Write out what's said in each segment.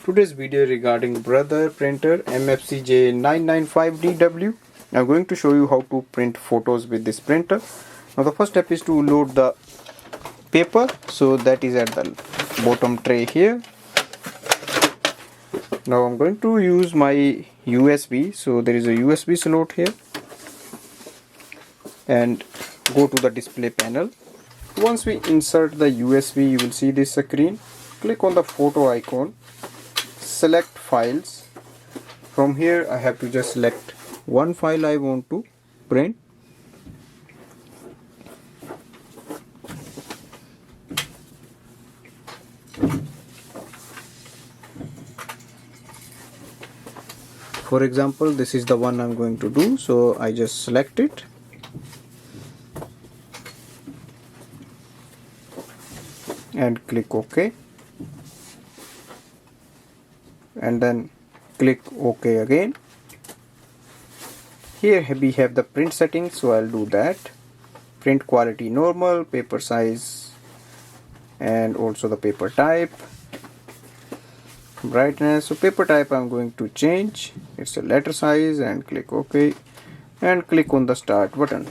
Today's video regarding Brother printer MFC-J995dw. I'm going to show you how to print photos with this printer. Now the first step is to load the paper, so that is at the bottom tray here. Now I'm going to use my USB, so there is a USB slot here, and go to the display panel. Once we insert the USB, you will see this screen. Click on the photo icon, select files. From here I have to just select one file I want to print. For example, this is the one I'm going to do, so I just select it and click OK, and then click OK again. Here we have the print settings, so I'll do that. Print quality normal, paper size, and also the paper type, brightness. So paper type I'm going to change, it's a letter size, and click OK and click on the start button.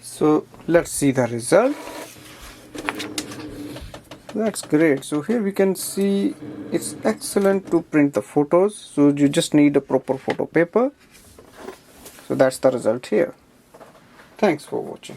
So let's see the result. That's great. So here we can see it's excellent to print the photos. So you just need a proper photo paper. So that's the result here. Thanks for watching.